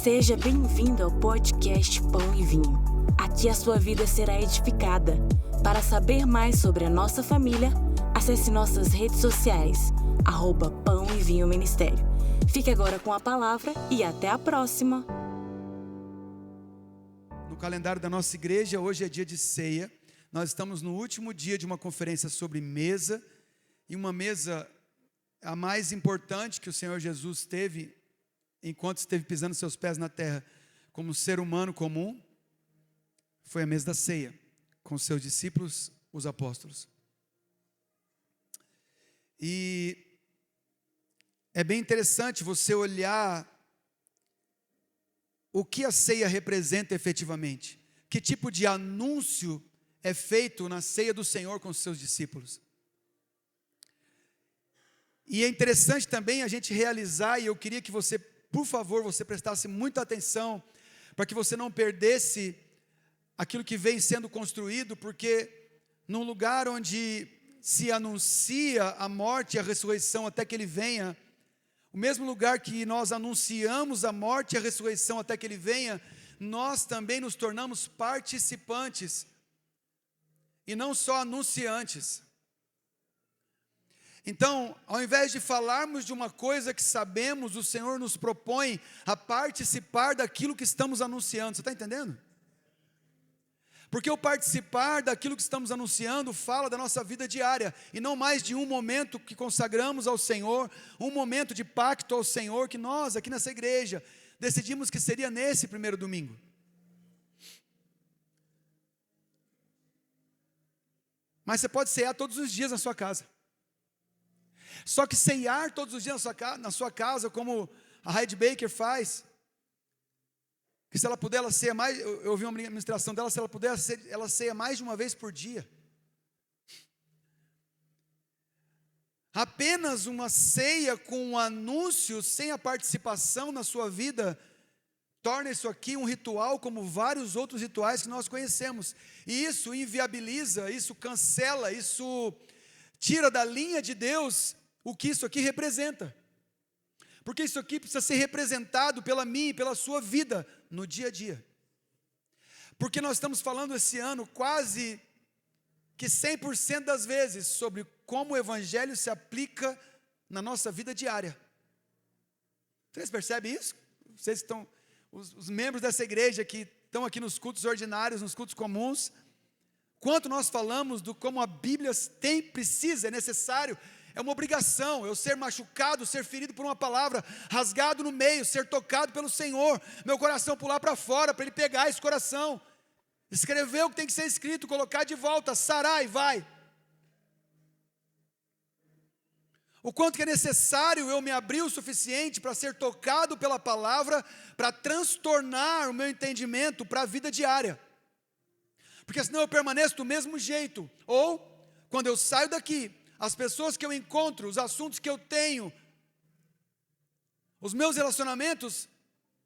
Seja bem-vindo ao podcast Pão e Vinho. Aqui a sua vida será edificada. Para saber mais sobre a nossa família, acesse nossas redes sociais, @Pão e Vinho Ministério. Fique agora com a palavra e até a próxima. No calendário da nossa igreja, hoje é dia de ceia. Nós estamos no último dia de uma conferência sobre mesa. E uma mesa a mais importante que o Senhor Jesus teve enquanto esteve pisando seus pés na terra como ser humano comum, foi a mesa da ceia, com seus discípulos, os apóstolos. E é bem interessante você olhar o que a ceia representa efetivamente. Que tipo de anúncio é feito na ceia do Senhor com os seus discípulos. E é interessante também a gente realizar, e eu queria que você, por favor, você prestasse muita atenção, para que você não perdesse aquilo que vem sendo construído, porque num lugar onde se anuncia a morte e a ressurreição até que Ele venha, o mesmo lugar que nós anunciamos a morte e a ressurreição até que Ele venha, nós também nos tornamos participantes, e não só anunciantes. Então, ao invés de falarmos de uma coisa que sabemos, o Senhor nos propõe a participar daquilo que estamos anunciando. Você está entendendo? Porque o participar daquilo que estamos anunciando fala da nossa vida diária, e não mais de um momento que consagramos ao Senhor, um momento de pacto ao Senhor, que nós aqui nessa igreja decidimos que seria nesse primeiro domingo. Mas você pode cear todos os dias na sua casa. Só que ceiar todos os dias na sua casa, como a Heidi Baker faz, que se ela puder, ela ceia mais, eu ouvi uma ministração dela, se ela puder, ela ceia mais de uma vez por dia. Apenas uma ceia com um anúncio, sem a participação na sua vida, torna isso aqui um ritual como vários outros rituais que nós conhecemos. E isso inviabiliza, isso cancela, isso tira da linha de Deus o que isso aqui representa. Porque isso aqui precisa ser representado pela minha e pela sua vida no dia a dia. Porque nós estamos falando esse ano quase que 100% das vezes sobre como o Evangelho se aplica na nossa vida diária. Vocês percebem isso? Vocês estão, os membros dessa igreja que estão aqui nos cultos ordinários, nos cultos comuns, quanto nós falamos do como a Bíblia precisa, é necessário, é uma obrigação, eu ser machucado, ser ferido por uma palavra, rasgado no meio, ser tocado pelo Senhor, meu coração pular para fora, para Ele pegar esse coração, escrever o que tem que ser escrito, colocar de volta, sarar e vai. O quanto que é necessário eu me abrir o suficiente para ser tocado pela palavra, para transtornar o meu entendimento para a vida diária. Porque senão eu permaneço do mesmo jeito, ou quando eu saio daqui, as pessoas que eu encontro, os assuntos que eu tenho, os meus relacionamentos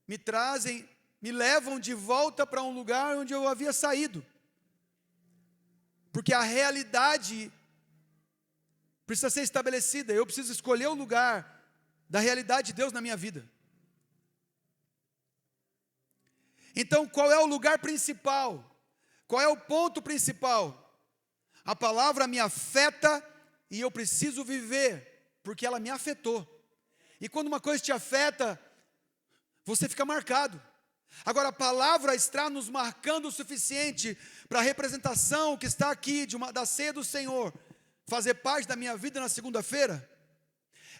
me levam de volta para um lugar onde eu havia saído. Porque a realidade precisa ser estabelecida, eu preciso escolher o lugar da realidade de Deus na minha vida. Então, qual é o lugar principal? Qual é o ponto principal? A palavra me afeta e eu preciso viver, porque ela me afetou. E quando uma coisa te afeta, você fica marcado. Agora, a palavra está nos marcando o suficiente para a representação que está aqui da ceia do Senhor fazer parte da minha vida na segunda-feira?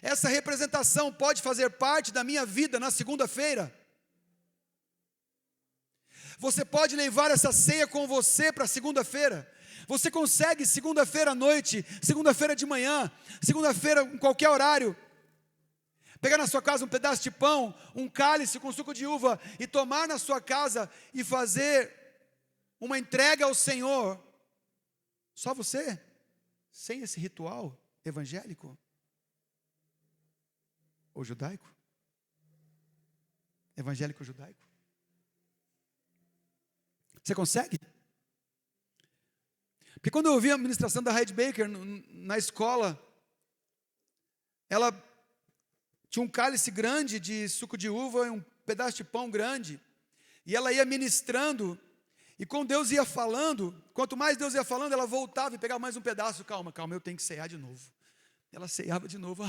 Essa representação pode fazer parte da minha vida na segunda-feira? Você pode levar essa ceia com você para segunda-feira? Você consegue segunda-feira à noite, segunda-feira de manhã, segunda-feira em qualquer horário, pegar na sua casa um pedaço de pão, um cálice com suco de uva e tomar na sua casa e fazer uma entrega ao Senhor? Só você? Sem esse ritual evangélico? Ou judaico? Evangélico judaico? Você consegue? Porque quando eu ouvi a ministração da Heidi Baker na escola, ela tinha um cálice grande de suco de uva e um pedaço de pão grande, e ela ia ministrando, e com Deus ia falando, quanto mais Deus ia falando, ela voltava e pegava mais um pedaço. Calma, eu tenho que cear de novo. Ela ceava de novo.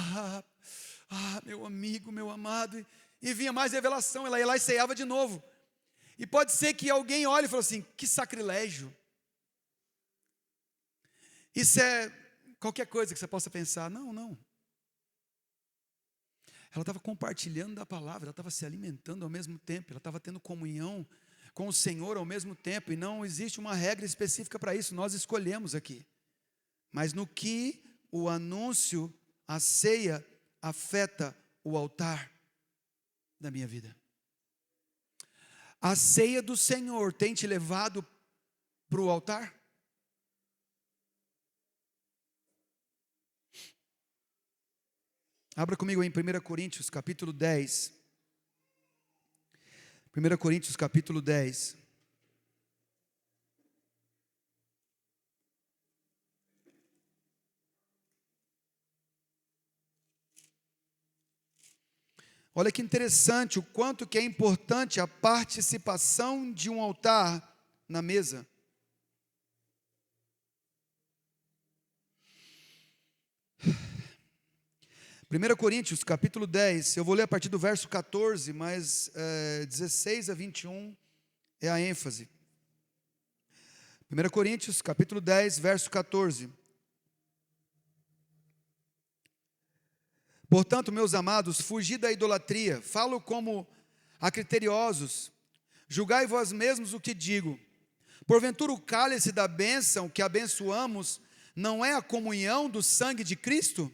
Meu amigo, meu amado. E vinha mais revelação, ela ia lá e ceava de novo. E pode ser que alguém olhe e fale assim: que sacrilégio. Isso é qualquer coisa que você possa pensar. Não. Ela estava compartilhando da palavra, ela estava se alimentando ao mesmo tempo, ela estava tendo comunhão com o Senhor ao mesmo tempo, e não existe uma regra específica para isso, nós escolhemos aqui. Mas no que o anúncio, a ceia, afeta o altar da minha vida? A ceia do Senhor tem te levado para o altar? Abra comigo em 1 Coríntios capítulo 10. 1 Coríntios capítulo 10. Olha que interessante o quanto que é importante a participação de um altar na mesa. Primeira Coríntios, capítulo 10, eu vou ler a partir do verso 14, mas 16 a 21 é a ênfase. 1 Coríntios, capítulo 10, verso 14. Portanto, meus amados, fugi da idolatria, falo como a criteriosos, julgai vós mesmos o que digo. Porventura o cálice da bênção que abençoamos não é a comunhão do sangue de Cristo?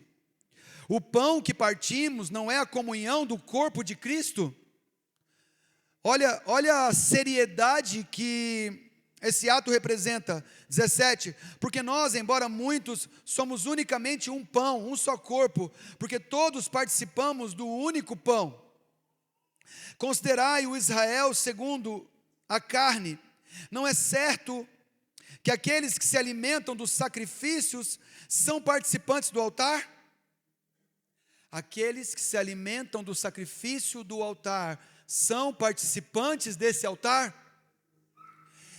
O pão que partimos não é a comunhão do corpo de Cristo? Olha a seriedade que esse ato representa. 17, porque nós, embora muitos, somos unicamente um pão, um só corpo, porque todos participamos do único pão. Considerai o Israel segundo a carne. Não é certo que aqueles que se alimentam dos sacrifícios são participantes do altar? Aqueles que se alimentam do sacrifício do altar são participantes desse altar?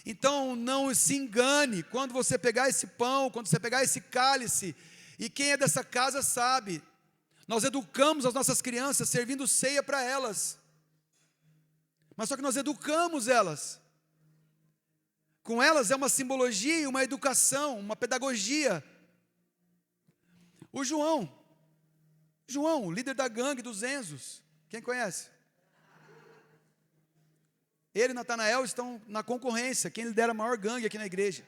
Então não se engane, quando você pegar esse pão, quando você pegar esse cálice, e quem é dessa casa sabe, nós educamos as nossas crianças servindo ceia para elas, mas só que nós educamos elas, com elas é uma simbologia, uma educação, uma pedagogia. O João, o líder da gangue dos Enzos, quem conhece? Ele e Natanael estão na concorrência, quem lidera a maior gangue aqui na igreja.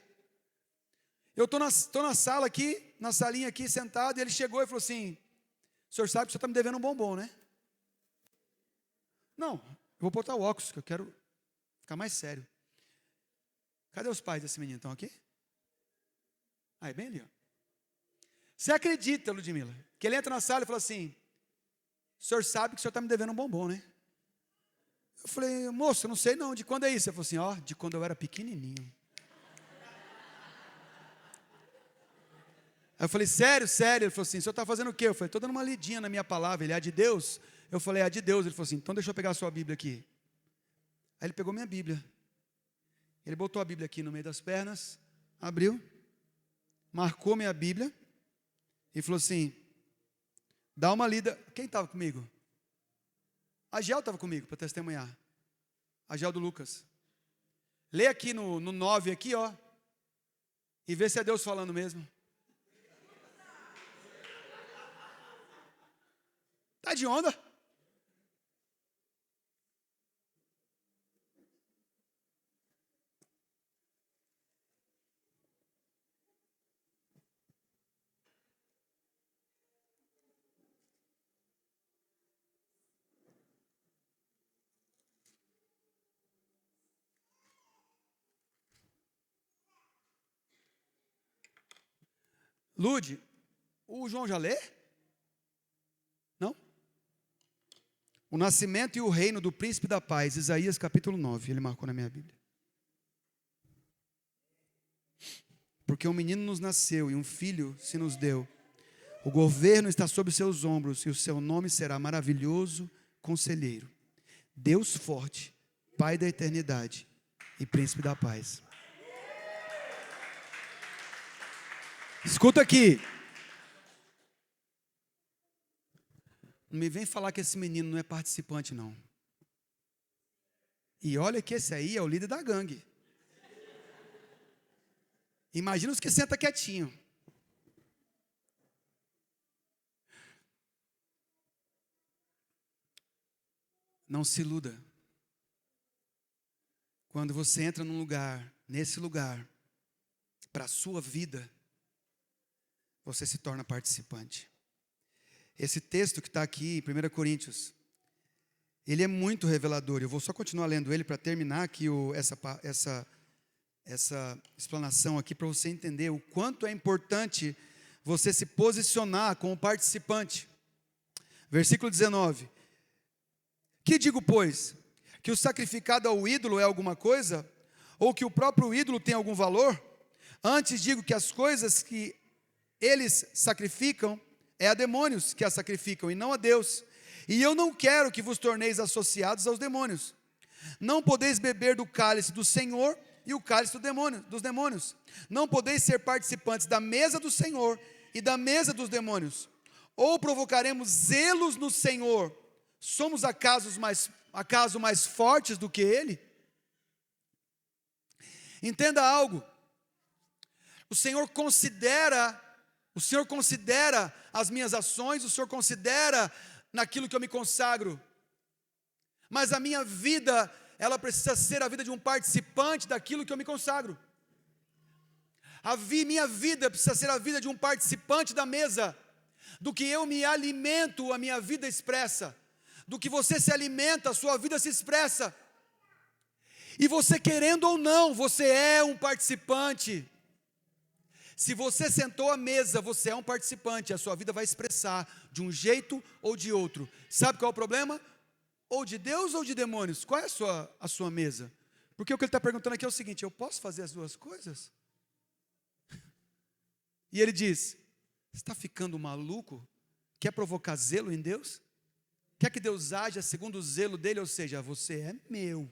Eu estou na sala aqui, na salinha aqui, sentado, e ele chegou e falou assim: o senhor sabe que o senhor está me devendo um bombom, né? Não, eu vou botar o óculos, que eu quero ficar mais sério. Cadê os pais desse menino? Estão aqui? É bem ali, ó. Você acredita, Ludmila, que ele entra na sala e fala assim: o senhor sabe que o senhor está me devendo um bombom, né? Eu falei: moço, eu não sei não, de quando é isso? Ele falou assim: de quando eu era pequenininho. Aí eu falei: sério? Ele falou assim: o senhor está fazendo o quê? Eu falei: estou dando uma lidinha na minha palavra. Ele: é de Deus? Eu falei: é de Deus. Ele falou assim: então deixa eu pegar a sua Bíblia aqui. Aí ele pegou minha Bíblia. Ele botou a Bíblia aqui no meio das pernas, abriu, marcou minha Bíblia e falou assim: dá uma lida. Quem estava comigo? A Gel estava comigo para testemunhar. A Gel do Lucas. Lê aqui no 9 aqui, ó, e vê se é Deus falando mesmo. Tá de onda? Lude, o João já lê? Não? O nascimento e o reino do príncipe da paz, Isaías capítulo 9, ele marcou na minha Bíblia. Porque um menino nos nasceu e um filho se nos deu. O governo está sob seus ombros e o seu nome será maravilhoso Conselheiro, Deus forte, Pai da eternidade e Príncipe da paz. Escuta aqui. Não me vem falar que esse menino não é participante, não. E olha que esse aí é o líder da gangue. Imagina os que senta quietinho. Não se iluda. Quando você entra num lugar, nesse lugar, para a sua vida, você se torna participante. Esse texto que está aqui, em 1 Coríntios, ele é muito revelador. Eu vou só continuar lendo ele para terminar aqui essa explanação aqui, para você entender o quanto é importante você se posicionar como participante. Versículo 19. Que digo, pois? Que o sacrificado ao ídolo é alguma coisa? Ou que o próprio ídolo tem algum valor? Antes digo que as coisas que eles sacrificam é a demônios que as sacrificam e não a Deus. E eu não quero que vos torneis associados aos demônios. Não podeis beber do cálice do Senhor e o cálice dos demônios. Não podeis ser participantes da mesa do Senhor e da mesa dos demônios. Ou provocaremos zelos no Senhor? Somos acaso mais fortes do que Ele? Entenda algo. O Senhor considera as minhas ações, o Senhor considera naquilo que eu me consagro. Mas a minha vida, ela precisa ser a vida de um participante daquilo que eu me consagro. Minha vida precisa ser a vida de um participante da mesa. Do que eu me alimento, a minha vida expressa. Do que você se alimenta, a sua vida se expressa. E você querendo ou não, você é um participante. Se você sentou à mesa, você é um participante, a sua vida vai expressar de um jeito ou de outro. Sabe qual é o problema? Ou de Deus ou de demônios? Qual é a sua mesa? Porque o que ele está perguntando aqui é o seguinte: eu posso fazer as duas coisas? E ele diz: você está ficando maluco? Quer provocar zelo em Deus? Quer que Deus haja segundo o zelo dele? Ou seja, você é meu.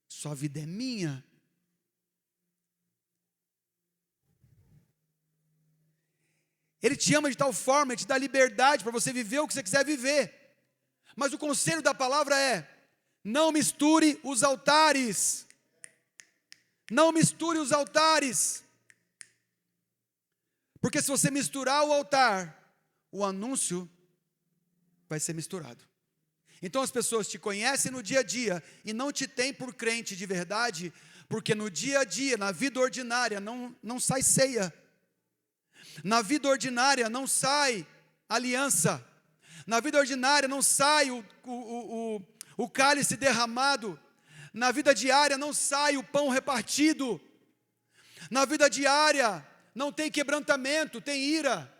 Sua vida é minha. Ele te ama de tal forma, ele te dá liberdade para você viver o que você quiser viver. Mas o conselho da palavra é: não misture os altares. Não misture os altares. Porque se você misturar o altar, o anúncio vai ser misturado. Então as pessoas te conhecem no dia a dia e não te têm por crente de verdade, porque no dia a dia, na vida ordinária, não sai ceia. Na vida ordinária não sai aliança. Na vida ordinária não sai o cálice derramado. Na vida diária não sai o pão repartido. Na vida diária não tem quebrantamento, tem ira.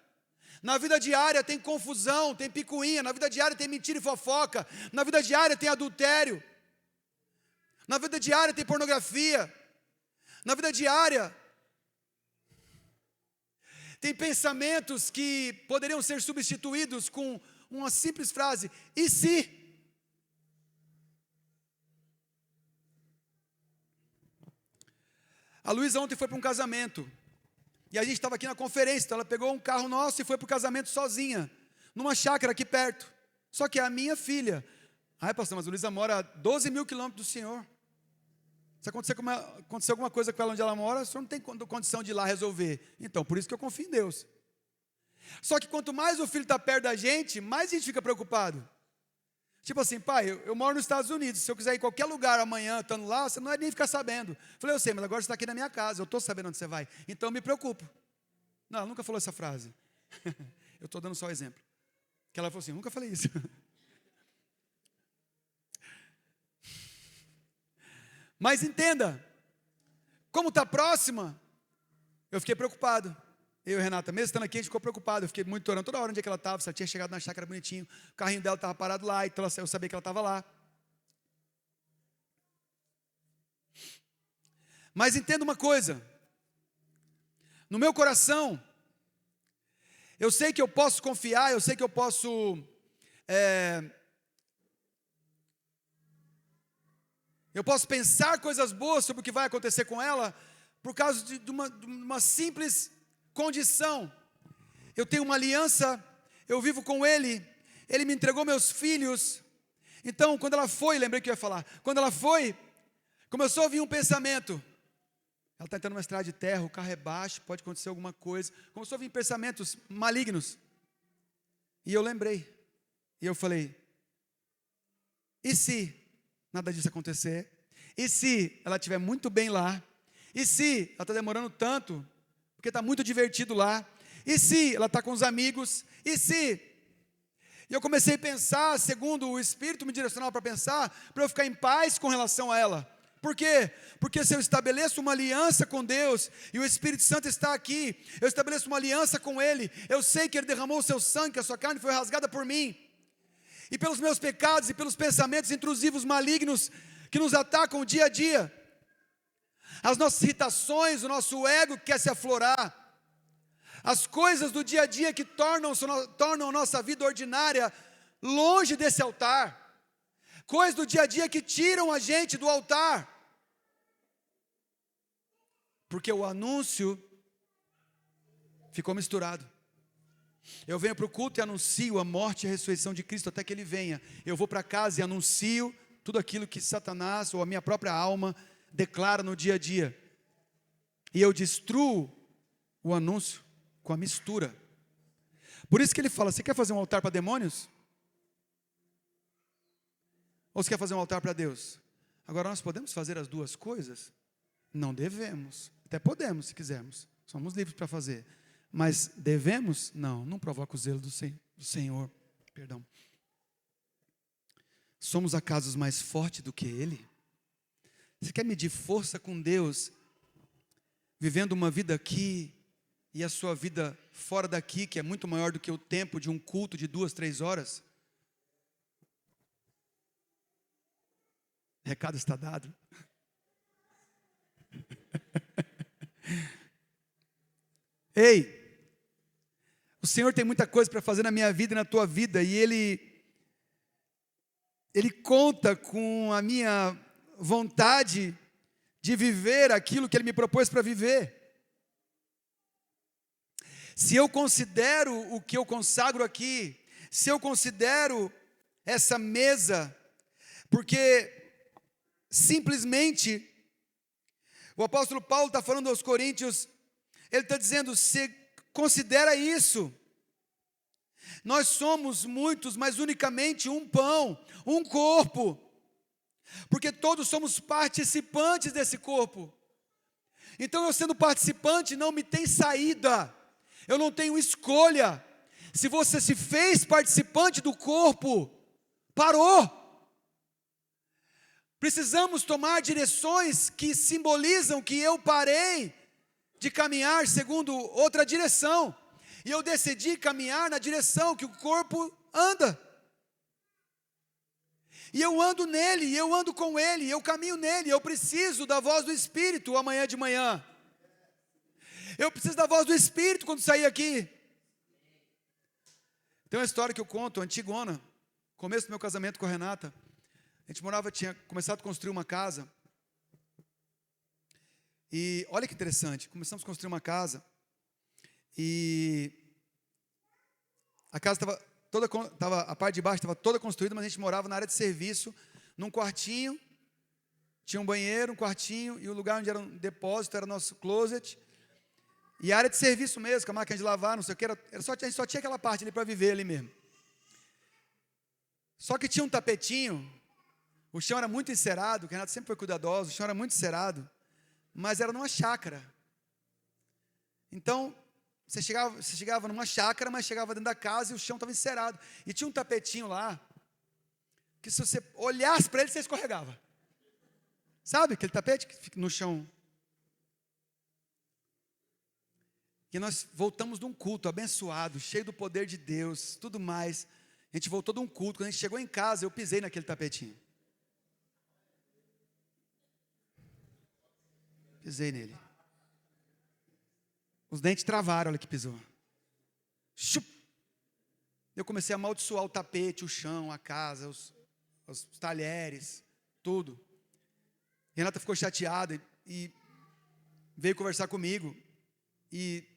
Na vida diária tem confusão, tem picuinha. Na vida diária tem mentira e fofoca. Na vida diária tem adultério. Na vida diária tem pornografia. Na vida diária tem pensamentos que poderiam ser substituídos com uma simples frase: e se? A Luísa ontem foi para um casamento. E a gente estava aqui na conferência, então ela pegou um carro nosso e foi para o casamento sozinha, numa chácara aqui perto. Só que é a minha filha. Ai, pastor, mas a Luísa mora a 12 mil quilômetros do senhor. Se acontecer alguma coisa com ela onde ela mora, o senhor não tem condição de ir lá resolver. Então, por isso que eu confio em Deus. Só que quanto mais o filho está perto da gente, mais a gente fica preocupado. Tipo assim: pai, eu moro nos Estados Unidos, se eu quiser ir em qualquer lugar amanhã, estando lá, você não vai nem ficar sabendo. Eu falei: eu sei, mas agora você está aqui na minha casa, eu estou sabendo onde você vai, então eu me preocupo. Não, ela nunca falou essa frase. Eu estou dando só o exemplo. Que ela falou assim: eu nunca falei isso. Mas entenda, como está próxima, eu fiquei preocupado. Eu e Renata, mesmo estando aqui, a gente ficou preocupado. Eu fiquei muito orando toda hora onde é que ela estava, se ela tinha chegado na chácara bonitinho. O carrinho dela estava parado lá, então eu sabia que ela estava lá. Mas entenda uma coisa: no meu coração, eu sei que eu posso confiar, eu sei que eu posso pensar coisas boas sobre o que vai acontecer com ela, por causa de uma simples condição. Eu tenho uma aliança, eu vivo com Ele, Ele me entregou meus filhos. Então, quando ela foi, lembrei que eu ia falar, quando ela foi, começou a vir um pensamento. Ela está entrando numa estrada de terra, o carro é baixo, pode acontecer alguma coisa. Começou a vir pensamentos malignos. E eu lembrei. E eu falei, e se nada disso acontecer? E se ela estiver muito bem lá? E se ela está demorando tanto, porque está muito divertido lá? E se ela está com os amigos? E se? E eu comecei a pensar, segundo o Espírito me direcionava para pensar, para eu ficar em paz com relação a ela. Por quê? Porque se eu estabeleço uma aliança com Deus, e o Espírito Santo está aqui, eu estabeleço uma aliança com Ele, eu sei que Ele derramou o seu sangue, que a sua carne foi rasgada por mim, e pelos meus pecados, e pelos pensamentos intrusivos malignos, que nos atacam o dia a dia, as nossas irritações, o nosso ego que quer se aflorar, as coisas do dia a dia que tornam a nossa vida ordinária longe desse altar, coisas do dia a dia que tiram a gente do altar, porque o anúncio ficou misturado. Eu venho para o culto e anuncio a morte e a ressurreição de Cristo até que Ele venha. Eu vou para casa e anuncio tudo aquilo que Satanás ou a minha própria alma declara no dia a dia. E eu destruo o anúncio com a mistura. Por isso que ele fala, você quer fazer um altar para demônios? Ou você quer fazer um altar para Deus? Agora nós podemos fazer as duas coisas? Não devemos. Até podemos se quisermos. Somos livres para fazer. Mas devemos? Não, não provoca o zelo do Senhor. Perdão. Somos acaso mais fortes do que Ele? Você quer medir força com Deus, vivendo uma vida aqui, e a sua vida fora daqui, que é muito maior do que o tempo de um culto de 2, 3 horas? Recado está dado. Ei, o Senhor tem muita coisa para fazer na minha vida e na tua vida, e Ele conta com a minha vontade de viver aquilo que Ele me propôs para viver. Se eu considero o que eu consagro aqui, se eu considero essa mesa, porque simplesmente o apóstolo Paulo está falando aos Coríntios, ele está dizendo, você considera isso, nós somos muitos, mas unicamente um pão, um corpo, porque todos somos participantes desse corpo. Então eu sendo participante não me tem saída, eu não tenho escolha. Se você se fez participante do corpo, parou. Precisamos tomar direções que simbolizam que eu parei de caminhar segundo outra direção, e eu decidi caminhar na direção que o corpo anda. E eu ando nele, e eu ando com ele, eu caminho nele. Eu preciso da voz do Espírito amanhã de manhã. Eu preciso da voz do Espírito quando sair aqui. Tem uma história que eu conto, antigona, começo do meu casamento com a Renata. A gente tinha começado a construir uma casa. E olha que interessante, começamos a construir uma casa. E a casa a parte de baixo estava toda construída, mas a gente morava na área de serviço, num quartinho, tinha um banheiro, um quartinho, e o lugar onde era um depósito era nosso closet. E a área de serviço mesmo, com a máquina de lavar, não sei o que, a gente só tinha aquela parte ali para viver ali mesmo. Só que tinha um tapetinho, o chão era muito encerado, o Renato sempre foi cuidadoso, o chão era muito encerado, mas era numa chácara. Então, você chegava numa chácara, mas chegava dentro da casa e o chão estava encerado. E tinha um tapetinho lá, que se você olhasse para ele, você escorregava. Sabe aquele tapete que fica no chão? E nós voltamos de um culto abençoado, cheio do poder de Deus, tudo mais. A gente voltou de um culto, quando a gente chegou em casa, eu pisei naquele tapetinho. Pisei nele. Os dentes travaram, olha que pisou. Chup. Eu comecei a amaldiçoar o tapete, o chão, a casa, os talheres, tudo. Renata ficou chateada e veio conversar comigo. E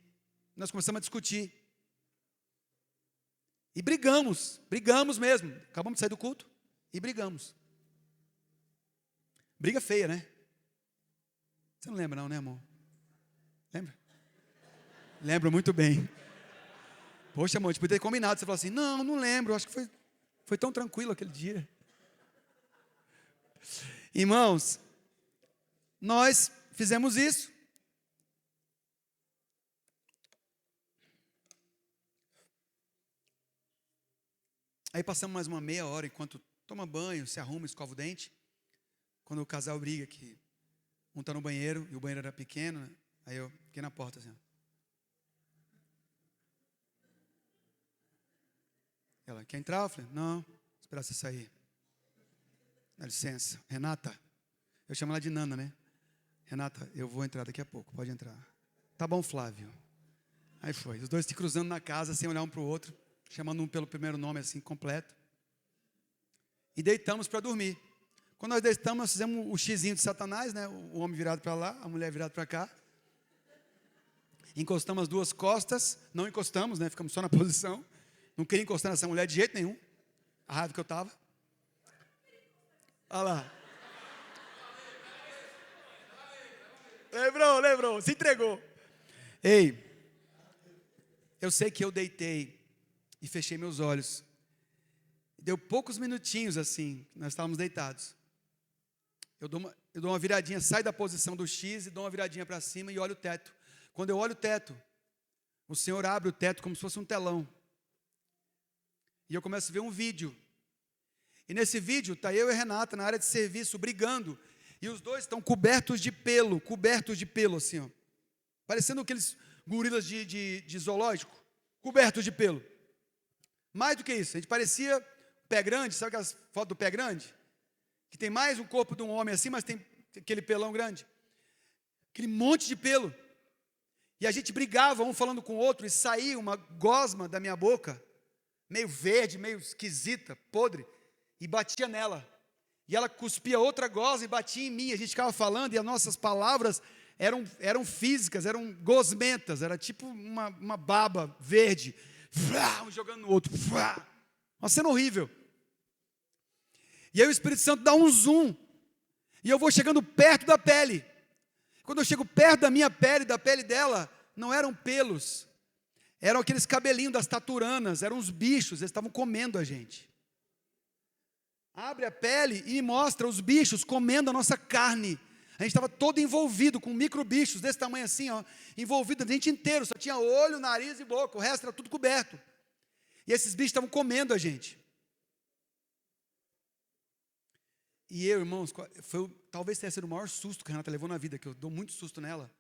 nós começamos a discutir. E brigamos mesmo. Acabamos de sair do culto e brigamos. Briga feia, né? Você não lembra não, né, amor? Lembra? Lembro muito bem. Poxa, amor, a gente podia ter combinado. Você falou assim, não lembro, acho que foi tão tranquilo aquele dia. Irmãos, nós fizemos isso. Aí passamos mais uma meia hora enquanto toma banho, se arruma, escova o dente. Quando o casal briga que um está no banheiro e o banheiro era pequeno, né? Aí eu fiquei na porta assim. Ela, quer entrar? Eu falei, não, esperar você sair. Dá licença. Renata, eu chamo ela de Nana, né? Renata, eu vou entrar daqui a pouco, pode entrar. Tá bom, Flávio. Aí foi, os dois se cruzando na casa, sem olhar um para o outro, chamando um pelo primeiro nome assim, completo. E deitamos para dormir. Quando nós deitamos, nós fizemos o xizinho de Satanás, né? O homem virado para lá, a mulher virada para cá. Encostamos as duas costas, não encostamos, né? Ficamos só na posição. Não queria encostar nessa mulher de jeito nenhum. A raiva que eu estava. Olha lá. Lembrou, se entregou. Ei, eu sei que eu deitei e fechei meus olhos. Deu poucos minutinhos assim, nós estávamos deitados. Eu dou uma viradinha, saio da posição do X e dou uma viradinha para cima e olho o teto. Quando eu olho o teto, o Senhor abre o teto como se fosse um telão. E eu começo a ver um vídeo. E nesse vídeo está eu e a Renata na área de serviço brigando. E os dois estão cobertos de pelo assim, ó. Parecendo aqueles gorilas de zoológico, cobertos de pelo. Mais do que isso, a gente parecia pé grande, sabe aquelas fotos do pé grande? Que tem mais um corpo de um homem assim, mas tem aquele pelão grande. Aquele monte de pelo. E a gente brigava, um falando com o outro, e saía uma gosma da minha boca, meio verde, meio esquisita, podre, e batia nela. E ela cuspia outra gosma e batia em mim. A gente ficava falando e as nossas palavras eram físicas, eram gosmentas, era tipo uma baba verde, um jogando no outro, uma cena horrível. E aí o Espírito Santo dá um zoom, e eu vou chegando perto da pele. Quando eu chego perto da minha pele, da pele dela, não eram pelos, eram aqueles cabelinhos das taturanas, eram os bichos, eles estavam comendo a gente. Abre a pele e mostra os bichos comendo a nossa carne. A gente estava todo envolvido com microbichos desse tamanho assim, ó, envolvido a gente inteiro, só tinha olho, nariz e boca, o resto era tudo coberto. E esses bichos estavam comendo a gente. E eu, irmãos, talvez tenha sido o maior susto que a Renata levou na vida, que eu dou muito susto nela,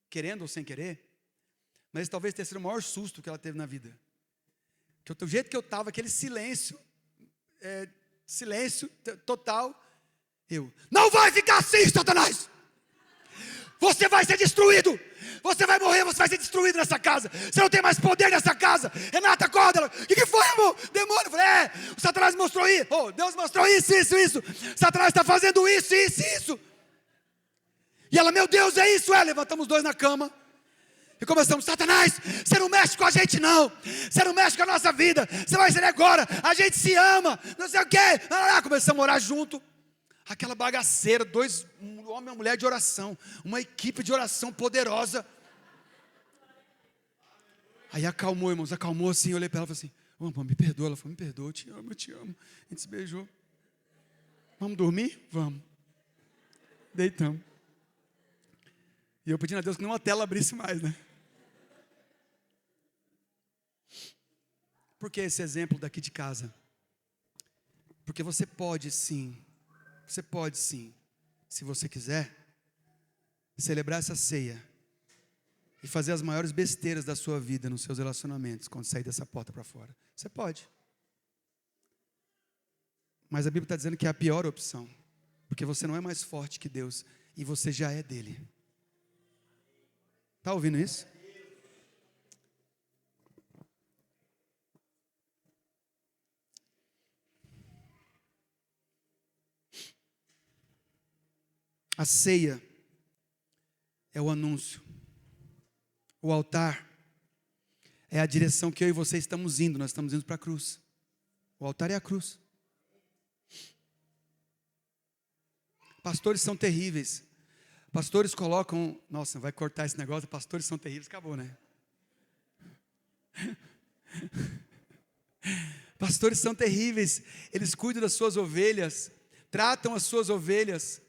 querendo ou sem querer, mas talvez tenha sido o maior susto que ela teve na vida. Que do jeito que eu estava, aquele silêncio total, eu, não vai ficar assim, Satanás! Você vai ser destruído! Você vai morrer, você vai ser destruído nessa casa. Você não tem mais poder nessa casa. Renata, acorda. Ela, o que foi, amor? Demônio. Eu falei, o Satanás mostrou isso. Oh, Deus mostrou isso. Satanás está fazendo isso. E ela, meu Deus, é isso. Levantamos os dois na cama. E começamos, Satanás, você não mexe com a gente não. Você não mexe com a nossa vida. Você vai ser agora. A gente se ama. Não sei o quê. Começamos a orar junto. Aquela bagaceira, um homem e uma mulher de oração, uma equipe de oração poderosa. Aí acalmou, irmãos, acalmou assim, eu olhei para ela e falei assim, amor, me perdoa. Ela falou, me perdoa, eu te amo. A gente se beijou. Vamos dormir? Vamos. Deitamos. E eu pedindo a Deus que nenhuma tela abrisse mais, né? Por que esse exemplo daqui de casa? Porque você pode sim, se você quiser, celebrar essa ceia e fazer as maiores besteiras da sua vida nos seus relacionamentos, quando sair dessa porta para fora. Você pode. Mas a Bíblia está dizendo que é a pior opção, porque você não é mais forte que Deus, e você já é dele. Está ouvindo isso? A ceia é o anúncio. O altar é a direção que eu e você estamos indo. Nós estamos indo para a cruz. O altar é a cruz. Pastores são terríveis. Pastores colocam... Nossa, vai cortar esse negócio. Pastores são terríveis. Acabou, né? Pastores são terríveis. Eles cuidam das suas ovelhas. Tratam as suas ovelhas.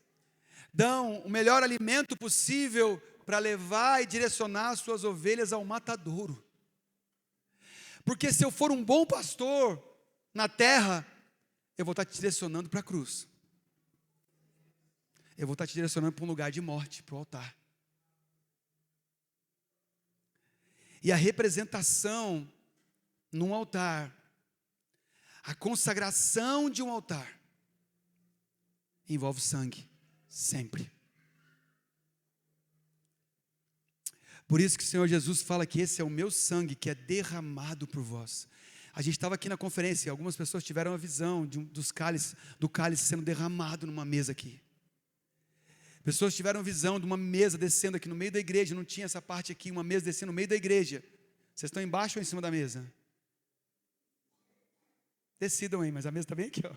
Dão o melhor alimento possível para levar e direcionar as suas ovelhas ao matadouro. Porque se eu for um bom pastor na terra, eu vou estar te direcionando para a cruz. Eu vou estar te direcionando para um lugar de morte, para o altar. E a representação num altar, a consagração de um altar, envolve sangue, sempre. Por isso que o Senhor Jesus fala que esse é o meu sangue que é derramado por vós. A gente estava aqui na conferência e algumas pessoas tiveram a visão do cálice sendo derramado numa mesa aqui. Pessoas tiveram visão de uma mesa descendo aqui no meio da igreja. Não tinha essa parte aqui, uma mesa descendo no meio da igreja. Vocês estão embaixo ou em cima da mesa? Decidam aí, mas a mesa está bem aqui, ó.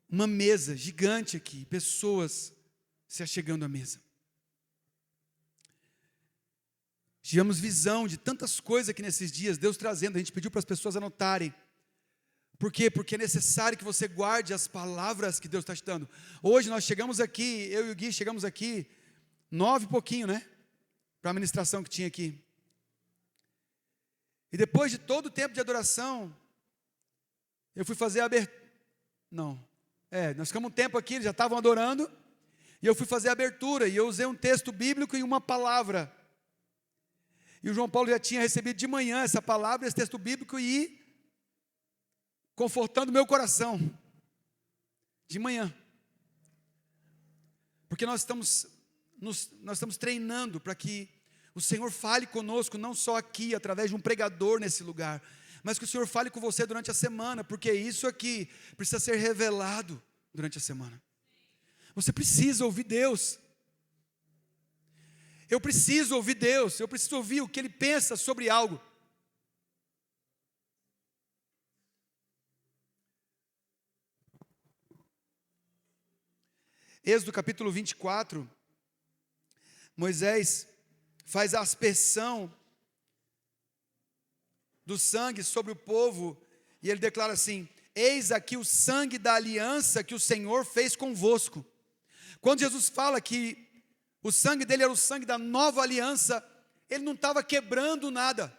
Uma mesa gigante aqui, pessoas se achegando à mesa. Tivemos visão de tantas coisas aqui nesses dias, Deus trazendo, a gente pediu para as pessoas anotarem. Por quê? Porque é necessário que você guarde as palavras que Deus está te dando. Hoje nós chegamos aqui, eu e o Gui chegamos aqui, 9 e pouquinho, né? Para a ministração que tinha aqui. E depois de todo o tempo de adoração, eu fui fazer a abertura. Nós ficamos um tempo aqui, eles já estavam adorando, e eu fui fazer a abertura, e eu usei um texto bíblico e uma palavra. E o João Paulo já tinha recebido de manhã essa palavra, esse texto bíblico, e confortando meu coração, de manhã, porque nós estamos treinando para que o Senhor fale conosco, não só aqui, através de um pregador nesse lugar, mas que o Senhor fale com você durante a semana, porque isso aqui precisa ser revelado durante a semana. Você precisa ouvir Deus. Eu preciso ouvir Deus, eu preciso ouvir o que Ele pensa sobre algo. Êxodo capítulo 24, Moisés faz a aspersão do sangue sobre o povo, e ele declara assim: eis aqui o sangue da aliança que o Senhor fez convosco. Quando Jesus fala que o sangue dele era o sangue da nova aliança, ele não estava quebrando nada,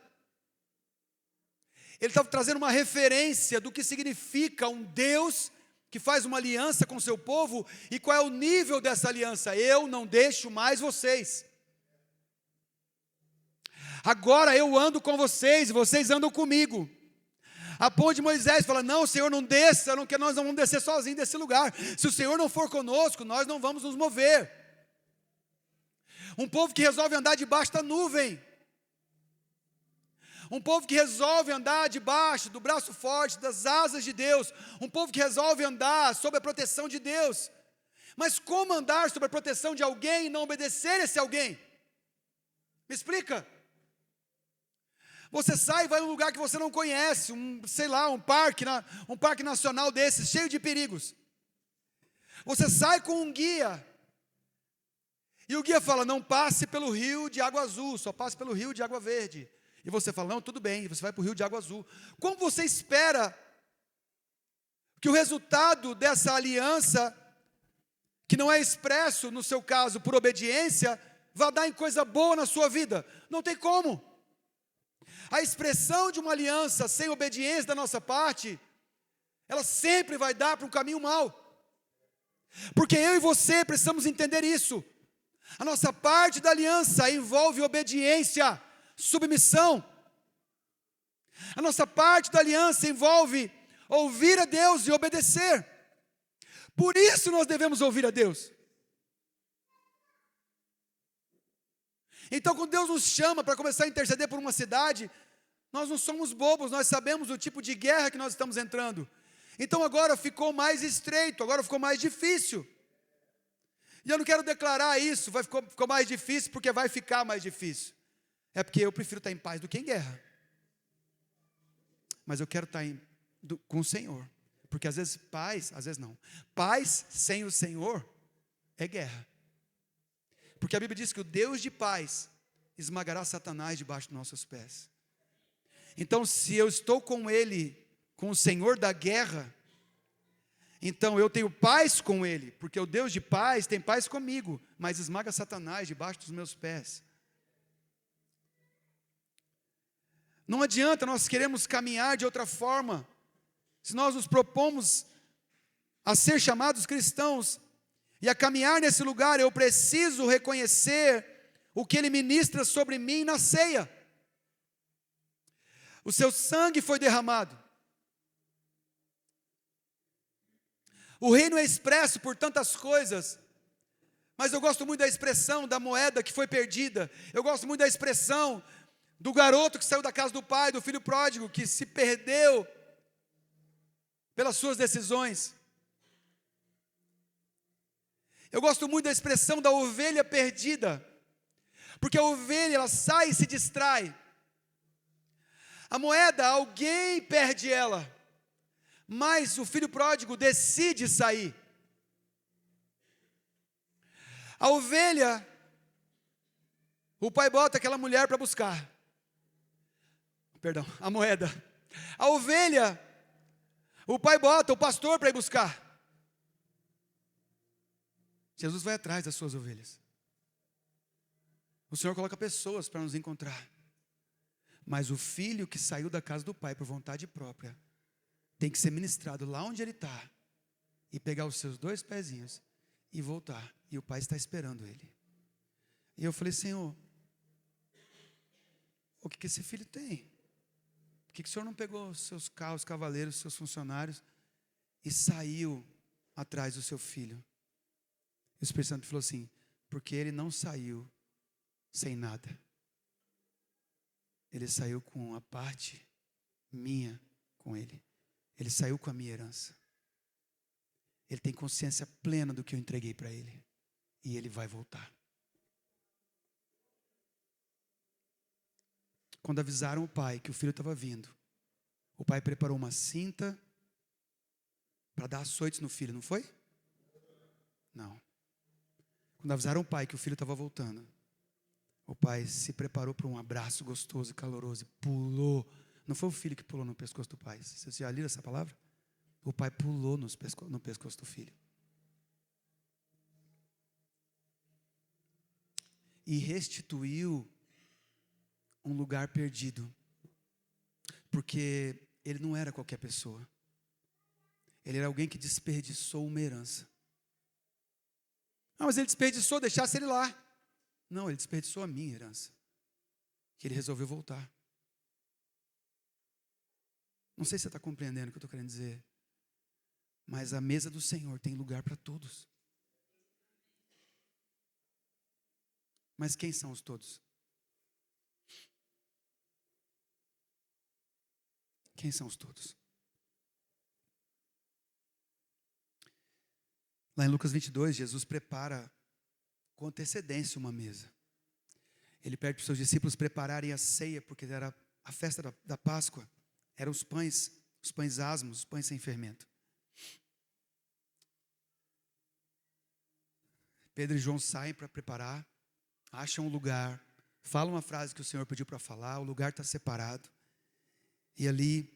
ele estava trazendo uma referência do que significa um Deus que faz uma aliança com o seu povo, e qual é o nível dessa aliança. Eu não deixo mais vocês, agora eu ando com vocês, e vocês andam comigo, a ponto de Moisés fala: não, Senhor, não desça, nós não vamos descer sozinhos desse lugar, se o Senhor não for conosco, nós não vamos nos mover. Um povo que resolve andar debaixo da nuvem, um povo que resolve andar debaixo do braço forte, das asas de Deus, um povo que resolve andar sob a proteção de Deus. Mas como andar sob a proteção de alguém e não obedecer esse alguém? Me explica. Você sai e vai num lugar que você não conhece, um parque nacional desses, cheio de perigos. Você sai com um guia, e o guia fala: não passe pelo rio de água azul, só passe pelo rio de água verde. E você fala: não, tudo bem, e você vai para o rio de água azul. Como você espera que o resultado dessa aliança, que não é expresso, no seu caso, por obediência, vá dar em coisa boa na sua vida? Não tem como. A expressão de uma aliança sem obediência da nossa parte, ela sempre vai dar para um caminho mau. Porque eu e você precisamos entender isso. A nossa parte da aliança envolve obediência, submissão. A nossa parte da aliança envolve ouvir a Deus e obedecer. Por isso nós devemos ouvir a Deus. Então, quando Deus nos chama para começar a interceder por uma cidade, nós não somos bobos, nós sabemos o tipo de guerra que nós estamos entrando. Então agora ficou mais estreito, agora ficou mais difícil. E eu não quero declarar isso, ficou mais difícil porque vai ficar mais difícil. É porque eu prefiro estar em paz do que em guerra. Mas eu quero estar com o Senhor. Porque às vezes paz sem o Senhor é guerra. Porque a Bíblia diz que o Deus de paz esmagará Satanás debaixo dos nossos pés. Então, se eu estou com Ele, com o Senhor da guerra, então eu tenho paz com Ele, porque o Deus de paz tem paz comigo, mas esmaga Satanás debaixo dos meus pés. Não adianta nós queremos caminhar de outra forma. Se nós nos propomos a ser chamados cristãos e a caminhar nesse lugar, eu preciso reconhecer o que Ele ministra sobre mim na ceia. O seu sangue foi derramado. O reino é expresso por tantas coisas, mas eu gosto muito da expressão da moeda que foi perdida. Eu gosto muito da expressão do garoto que saiu da casa do pai, do filho pródigo, que se perdeu pelas suas decisões. Eu gosto muito da expressão da ovelha perdida, porque a ovelha, ela sai e se distrai. A moeda, alguém perde ela, mas o filho pródigo decide sair. A ovelha, o pai bota aquela mulher para buscar. A moeda. A ovelha, o pai bota o pastor para ir buscar. Jesus vai atrás das suas ovelhas. O Senhor coloca pessoas para nos encontrar. Mas o filho que saiu da casa do pai por vontade própria, tem que ser ministrado lá onde ele está, e pegar os seus 2 pezinhos, e voltar. E o pai está esperando ele. E eu falei: Senhor, o que esse filho tem? Por que o Senhor não pegou os seus carros, cavaleiros, os seus funcionários, e saiu atrás do seu filho? E o Espírito Santo falou assim: porque ele não saiu sem nada. Ele saiu com a parte minha com ele. Ele saiu com a minha herança. Ele tem consciência plena do que eu entreguei para ele. E ele vai voltar. Quando avisaram o pai que o filho estava vindo, o pai preparou uma cinta para dar açoites no filho, não foi? Não. Quando avisaram o pai que o filho estava voltando, o pai se preparou para um abraço gostoso e caloroso e pulou. Não foi o filho que pulou no pescoço do pai. Vocês já leram essa palavra? O pai pulou no pescoço do filho. E restituiu um lugar perdido. Porque ele não era qualquer pessoa. Ele era alguém que desperdiçou uma herança. Ah, mas ele desperdiçou, deixasse ele lá. Não, ele desperdiçou a minha herança. Que ele resolveu voltar. Não sei se você está compreendendo o que eu estou querendo dizer. Mas a mesa do Senhor tem lugar para todos. Mas quem são os todos? Quem são os todos? Lá em Lucas 22, Jesus prepara com antecedência uma mesa. Ele pede para os seus discípulos prepararem a ceia, porque era a festa da Páscoa. Eram os pães asmos, os pães sem fermento. Pedro e João saem para preparar, acham um lugar, falam uma frase que o Senhor pediu para falar, o lugar está separado. E ali,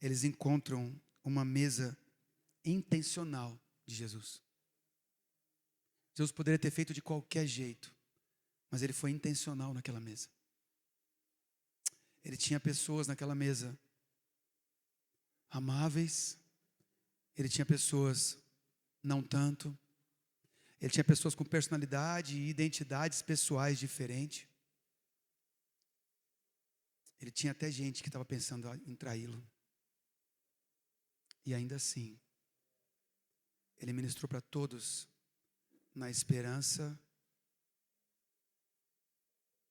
eles encontram uma mesa intencional de Jesus. Jesus poderia ter feito de qualquer jeito, mas ele foi intencional naquela mesa. Ele tinha pessoas naquela mesa amáveis, ele tinha pessoas não tanto, ele tinha pessoas com personalidade e identidades pessoais diferentes. Ele tinha até gente que estava pensando em traí-lo. E ainda assim, ele ministrou para todos na esperança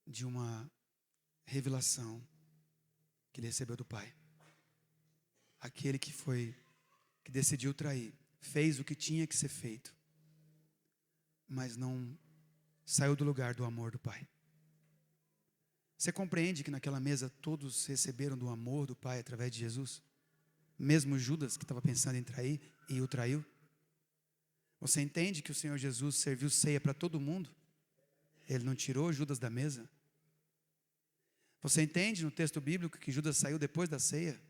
de uma revelação que ele recebeu do Pai. aquele que decidiu trair, fez o que tinha que ser feito, mas não saiu do lugar do amor do Pai. Você compreende que naquela mesa todos receberam do amor do Pai através de Jesus? Mesmo Judas, que estava pensando em trair, e o traiu? Você entende que o Senhor Jesus serviu ceia para todo mundo? Ele não tirou Judas da mesa? Você entende no texto bíblico que Judas saiu depois da ceia?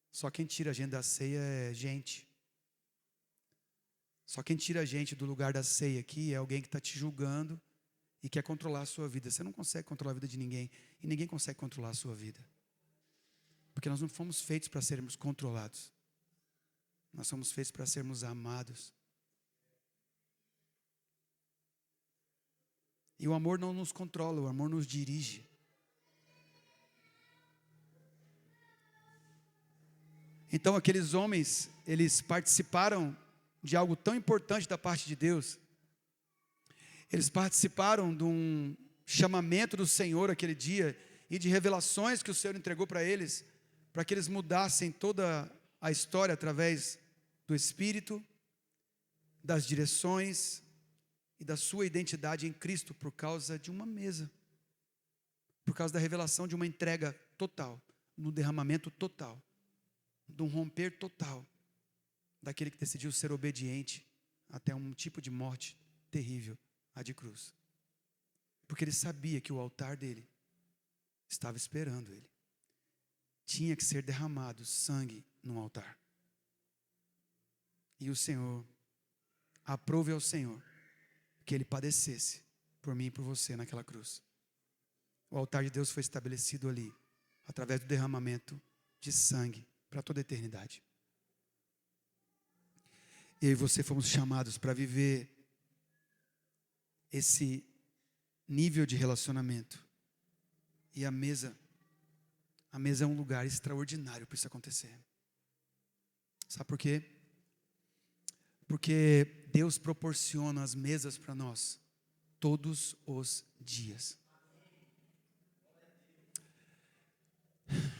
Só quem tira a gente da ceia é gente. Só quem tira a gente do lugar da ceia aqui é alguém que está te julgando e quer controlar a sua vida. Você não consegue controlar a vida de ninguém, e ninguém consegue controlar a sua vida. Porque nós não fomos feitos para sermos controlados. Nós somos feitos para sermos amados. E o amor não nos controla, o amor nos dirige. Então aqueles homens, eles participaram de algo tão importante da parte de Deus. Eles participaram de um chamamento do Senhor aquele dia e de revelações que o Senhor entregou para eles, para que eles mudassem toda a história através do Espírito, das direções e da sua identidade em Cristo por causa de uma mesa, por causa da revelação de uma entrega total, no derramamento total, de um romper total, daquele que decidiu ser obediente até um tipo de morte terrível, a de cruz. Porque ele sabia que o altar dele estava esperando ele. Tinha que ser derramado sangue no altar. E o Senhor, aprove ao Senhor que ele padecesse por mim e por você naquela cruz. O altar de Deus foi estabelecido ali, através do derramamento de sangue para toda a eternidade. Eu e você fomos chamados para viver esse nível de relacionamento. E a mesa é um lugar extraordinário para isso acontecer. Sabe por quê? Porque Deus proporciona as mesas para nós todos os dias.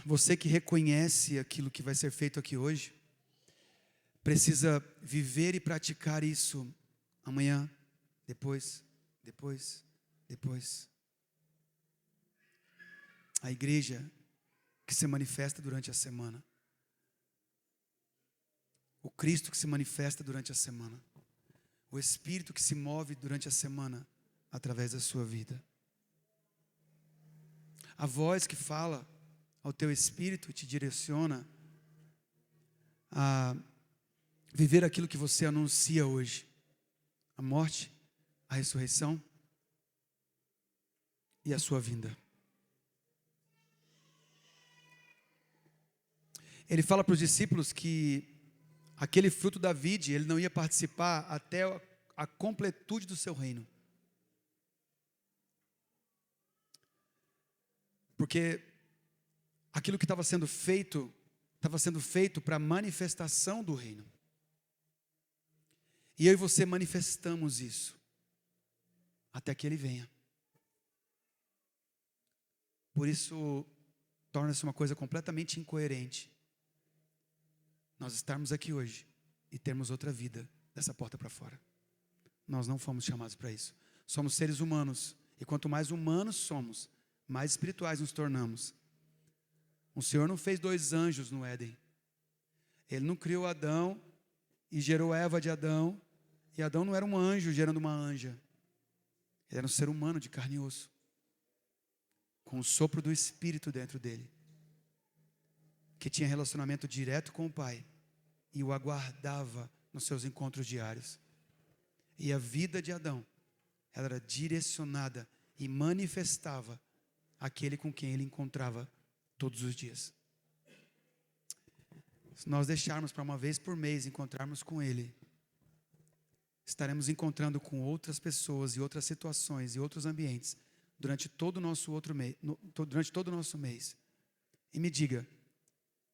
Você que reconhece aquilo que vai ser feito aqui hoje, precisa viver e praticar isso amanhã, depois. A igreja que se manifesta durante a semana. O Cristo que se manifesta durante a semana. O Espírito que se move durante a semana através da sua vida. A voz que fala ao teu espírito e te direciona a viver aquilo que você anuncia hoje. A morte, a ressurreição e a sua vinda. Ele fala para os discípulos que aquele fruto da vide, ele não ia participar até a completude do seu reino. Porque aquilo que estava sendo feito para a manifestação do reino. E eu e você manifestamos isso até que ele venha. Por isso, torna-se uma coisa completamente incoerente nós estarmos aqui hoje e termos outra vida dessa porta para fora. Nós não fomos chamados para isso. Somos seres humanos, e quanto mais humanos somos, mais espirituais nos tornamos. O Senhor não fez 2 anjos no Éden. Ele não criou Adão e gerou Eva de Adão, e Adão não era um anjo gerando uma anja. Ele era um ser humano de carne e osso, com o sopro do Espírito dentro dele, que tinha relacionamento direto com o Pai e o aguardava nos seus encontros diários. E a vida de Adão, ela era direcionada e manifestava aquele com quem ele encontrava todos os dias. Se nós deixarmos para uma vez por mês encontrarmos com ele, estaremos encontrando com outras pessoas e outras situações e outros ambientes durante todo o nosso mês. E me diga,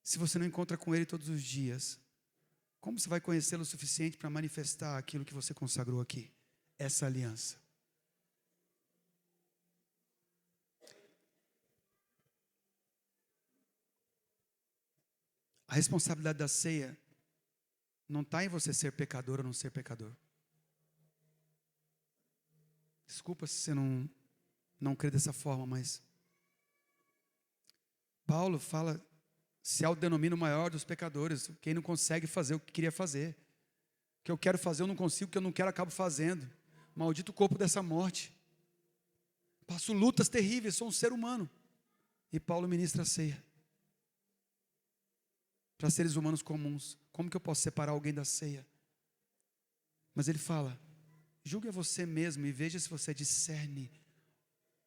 se você não encontra com ele todos os dias, como você vai conhecê-lo o suficiente para manifestar aquilo que você consagrou aqui? Essa aliança. A responsabilidade da ceia não está em você ser pecador ou não ser pecador. Desculpa se você não crê dessa forma, mas Paulo fala, se autodenomina o maior dos pecadores, quem não consegue fazer o que queria fazer. O que eu quero fazer eu não consigo, o que eu não quero eu acabo fazendo. Maldito corpo dessa morte. Passo lutas terríveis, sou um ser humano. E Paulo ministra a ceia para seres humanos comuns. Como que eu posso separar alguém da ceia? Mas ele fala, julgue a você mesmo e veja se você discerne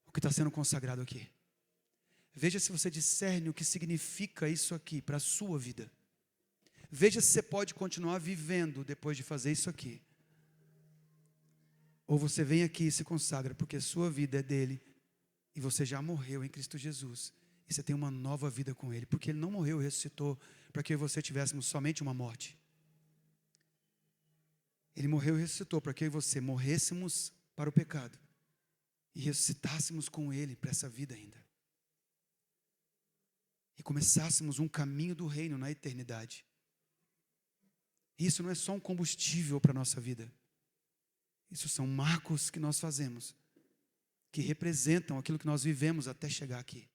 o que está sendo consagrado aqui. Veja se você discerne o que significa isso aqui para a sua vida. Veja se você pode continuar vivendo depois de fazer isso aqui. Ou você vem aqui e se consagra porque a sua vida é dele e você já morreu em Cristo Jesus. E você tem uma nova vida com ele, porque ele não morreu e ressuscitou para que eu e você tivéssemos somente uma morte. Ele morreu e ressuscitou para que eu e você morrêssemos para o pecado e ressuscitássemos com ele para essa vida ainda. E começássemos um caminho do reino na eternidade. Isso não é só um combustível para a nossa vida. Isso são marcos que nós fazemos, que representam aquilo que nós vivemos até chegar aqui.